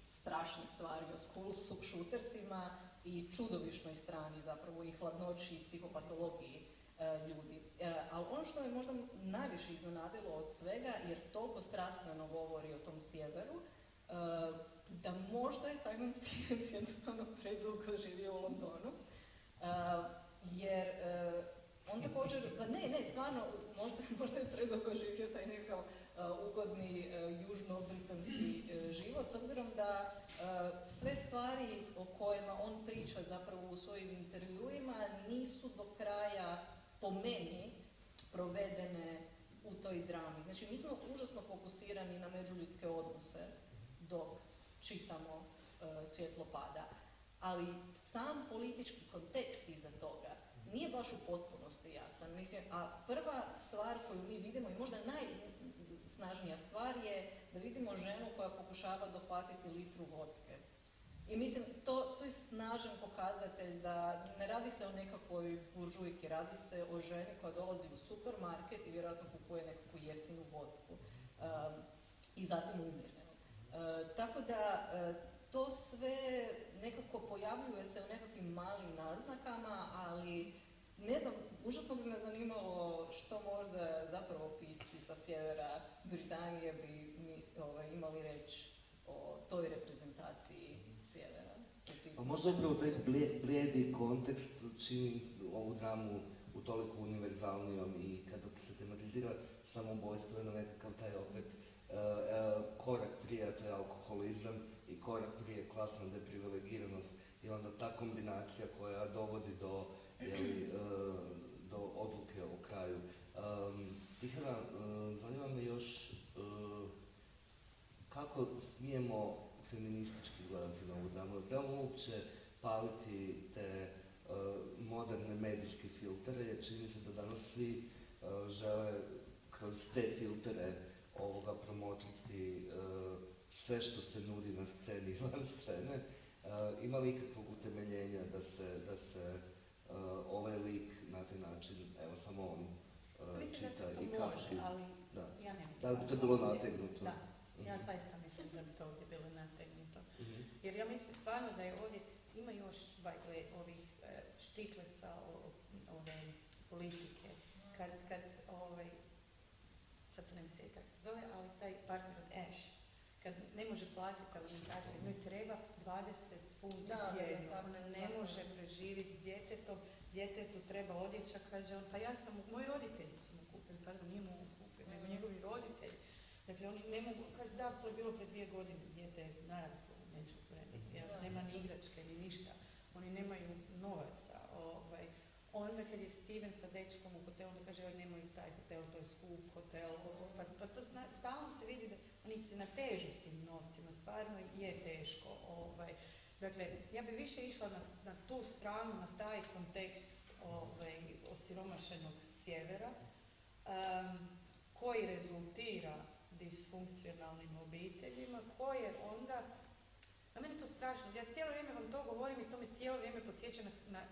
strašne stvari o school shootersima i čudovišnoj strani zapravo i hladnoći i psihopatologiji ljudi. Ali ono što me možda najviše iznenadilo od svega, jer toliko strastveno govori o tom sjeveru, da možda je Simon Stevens jednostavno predugo živio u Londonu. Jer on također, stvarno, možda je predugo živio taj nekakav ugodni južno-britanski život, s obzirom da sve stvari o kojima on priča zapravo u svojim intervjuima nisu do kraja, po meni, provedene u toj drami. Znači, mi smo užasno fokusirani na međuljudske odnose dok čitamo Svjetlo pada. Ali sam politički kontekst iza toga nije baš u potpunosti jasan. Mislim, a prva stvar koju mi vidimo i možda najsnažnija stvar je da vidimo ženu koja pokušava dohvatiti litru vodke. I mislim, to je snažan pokazatelj da ne radi se o nekakvoj buržujki, radi se o ženi koja dolazi u supermarket i vjerojatno kupuje nekakvu jeftinu vodku i zatim umire. Tako da to sve nekako pojavljuje se u nekakvim malim naznakama, ali ne znam, užasno bi me zanimalo što možda zapravo pisci sa sjevera Britanije bi imali reći o toj reprezentaciji sjevera. A možda upravo taj blijedi kontekst čini ovu dramu u toliko univerzalnijom i kada se tematizira samoubojstvo na nekakav taj opet korak prije, to je alkoholizam, i korak prije klasna deprivilegiranost i onda ta kombinacija koja dovodi do odluke o kraju. Tihana, zanima me još kako smijemo feministički gledati na ovu dramu. Trebamo uopće paliti te moderne medijske filtere, jer čini se da danas svi žele kroz te filtere promotriti sve što se nudi na sceni i van scene. Ima li ikakvog utemeljenja da se ovaj lik na taj način, evo samo on mislim čita da se to i kako može, bi... ali Da. ja ne mislim. Da bi to bilo nategnuto. Da, ja zaista mislim da bi to ovdje bilo nategnuto. Mhm. Jer ja mislim stvarno da je ovdje, ima još ovih štikleca ove politike. Kad sad to ne mi sjeći kako se zove, ali taj partner od Ash, kad ne može platiti alimentaciju, njoj treba 20 funti tjedno, ona ne može preživjeti s djetetom, djetetu treba odjeća, kaže on, pa moji roditelji su mu kupili, pardon, nije mu kupili, nego njegovi roditelji. Dakle, oni ne mogu, da, to je bilo pred 2 godine, dijete je naraslo neću vremeni, nema ni igračke, ni ništa, oni nemaju novaca. Onda kad je Steven sa dečkom u hotelu, da kaže, nemaju taj hotel, to je skup hotel, pa to stalno se vidi da oni se natežu s tim novcima, stvarno je teško. Dakle, ja bi više išla na tu stranu, na taj kontekst osiromašenog sjevera, koji rezultira disfunkcionalnim obiteljima, koje onda A meni je to strašno. Ja cijelo vrijeme vam to govorim i to me cijelo vrijeme podsjeća na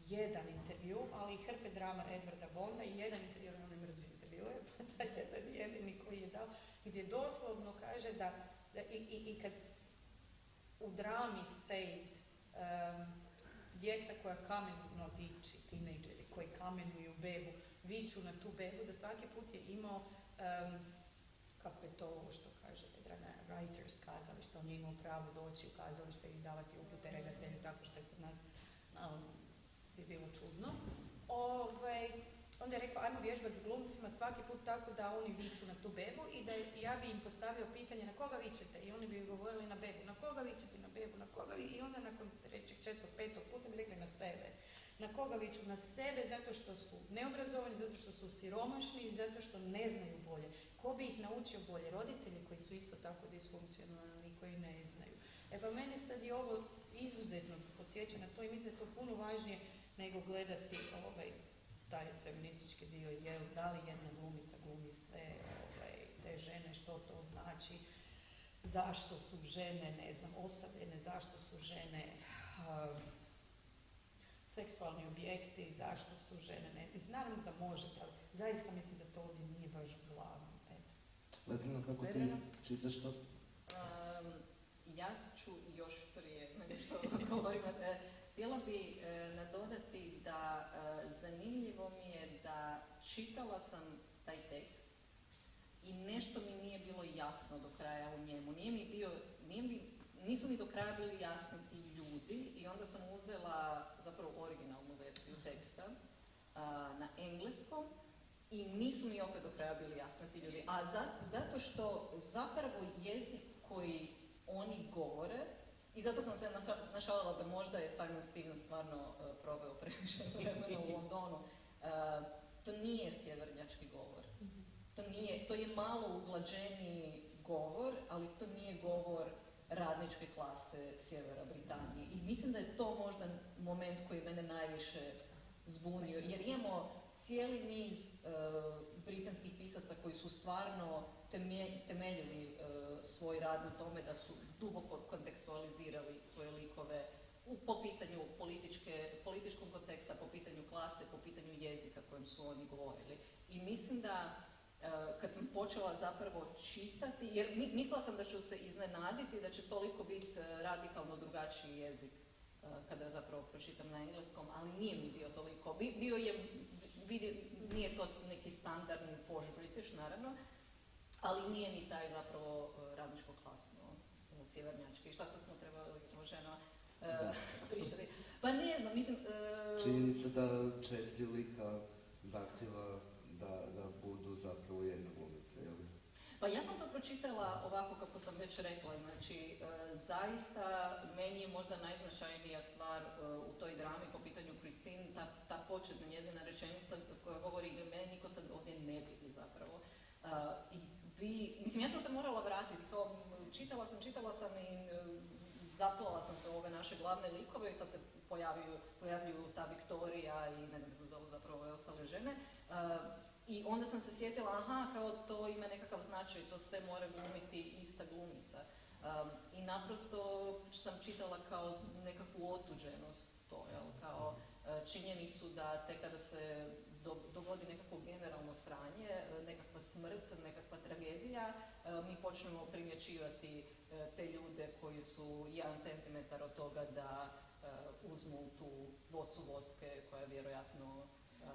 jedan intervju, ali i hrpe drama Edwarda Bonda i jedan intervju, on ne mrzio intervjue, taj jedan jedini koji je dao, gdje doslovno kaže da i kad u drami Saved, djeca koja kamenuju viči, tinejdžeri koji kamenuju bebu, viču na tu bebu, da svaki put je imao, kako je to ovo što kažete, writers kazalište, on je imao pravo doći u kazalište i davati upute redatelju, tako što je kod nas bi bilo čudno. Onda je rekao, ajmo vježbati s glumcima svaki put tako da oni viču na tu bebu i da ja bi im postavio pitanje na koga vičete i oni bi govorili na bebu, na koga vičete, na bebu, na koga vi, i onda nakon trećeg, četvrtog, petog puta bi rekli na sebe. Na koga viču? Na sebe zato što su neobrazovani, zato što su siromašni i zato što ne znaju bolje. Ko bi ih naučio bolje? Roditelji koji su isto tako disfunkcionalni i koji ne znaju. Pa meni sad je ovo izuzetno podsjeća na to i mislim da je to puno važnije nego gledati taj feministički dio, da li jedna glumica glumi sve te žene, što to znači, zašto su žene, ne znam, ostavljene, zašto su žene seksualni objekti, zašto su žene, ne znam, naravno da možete, ali zaista mislim da to ovdje nije baš glavno. Vedrana, kako ti čitaš to? Ja ću još prije nego što govorim. Htjela bi nadodati da zanimljivo mi je da čitala sam taj tekst i nešto mi nije bilo jasno do kraja u njemu. Nisu mi do kraja bili jasni ti ljudi i onda sam uzela zapravo originalnu verziju teksta na engleskom i nisu mi opet do kraja bili jasni ti ljudi. A zato što zapravo jezik koji oni govore, i zato sam se našalila da možda je Simon Stevens stvarno proveo previše vremena u Londonu. To nije sjevernjački govor. To je malo uglađeniji govor, ali to nije govor radničke klase sjevera Britanije. I mislim da je to možda moment koji mene najviše zbunio. Jer imamo cijeli niz britanskih pisaca koji su stvarno temeljili svoj rad na tome da su duboko kontekstualizirali svoje likove po pitanju političkog konteksta, po pitanju klase, po pitanju jezika kojem su oni govorili. I mislim da kad sam počela zapravo čitati, jer mislila sam da ću se iznenaditi, da će toliko biti radikalno drugačiji jezik kada zapravo pročitam na engleskom, ali nije mi bio toliko. Nije to neki standardni posh British, naravno, ali nije ni taj zapravo radničko-klasno sjevernjački. Šta sad smo trebali moženo pričati? Pa ne znam, mislim... Činjenica da 4 lika zahtjeva da budu zapravo jedna glumica, jel? Pa ja sam to pročitala ovako kako sam već rekla, znači zaista meni je možda najznačajnija stvar u toj drami po pitanju Christine, ta početna njezina rečenica koja govori mene niko sad ovdje ne vidi zapravo. Mislim, ja sam se morala vratiti, čitala sam i zaplala sam se u ove naše glavne likove i sad se pojavljuju ta Viktorija i ne znam kako zovu zapravo ove ostale žene. I onda sam se sjetila, kao to ima nekakav značaj, to sve mora glumiti ista glumica. I naprosto sam čitala kao nekakvu otuđenost to, kao činjenicu da tek kada se dogodi nekakvo generalno sranje, nekakva smrt, nekakva tragedija, mi počnemo primjećivati te ljude koji su 1 centimetar od toga da uzmu tu bocu vodke koja je vjerojatno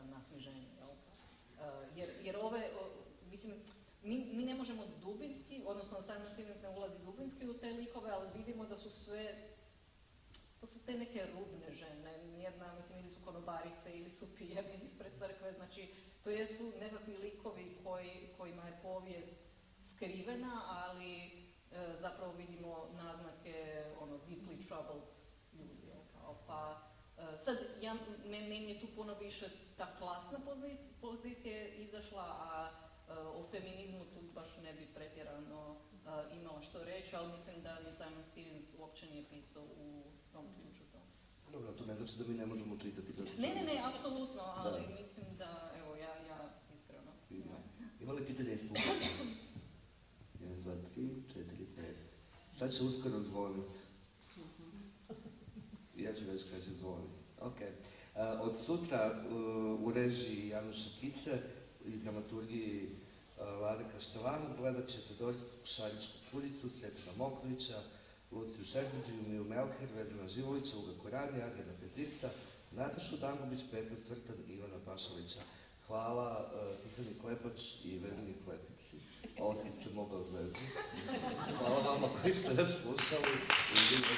na sniženju. Jer mislim, mi ne možemo dubinski, odnosno Simon Stevens ne ulazi dubinski u te likove, ali vidimo da su sve, to su te neke rubne žene, nijedna, mislim, ili su konobarice, ili su pijani ispred crkve, znači, to jesu nekakvi likovi kojima je povijest skrivena, ali zapravo vidimo naznake, deeply troubled ljudi, pa sad, meni je tu puno više ta klasna pozicija izašla, a o feminizmu tu baš ne bi pretjerano imala što reći, ali mislim da ni Simon Stevens uopće nije pisao u tom ključu to. Dobro, to ne znači da mi ne možemo čitati. Ne, apsolutno, ali mislim da, evo, ja iskreno. Ima li pitanja iz publike? 1, 2, 3, 4, 5. Sad će uskoro zvoniti. već kaže izvolite. Ok. Od sutra u režiji Januša Kice i dramaturgiji Vlade Kaštelanu gledat ćete Dorisku Šarićku-Puljicu, Sretana Mokrovića, Luciju Šerbudžiju, Miju Melher, Vedrana Živovića, Uga Korani, Adriana Petirca, Natašu Dangubić, Petru Svrtan i Ivana Pašalića. Hvala Titani Klepač i Vedrani Klepici. Ovo sam se mogao zvezati. Hvala vama koji ste nas slušali i vidite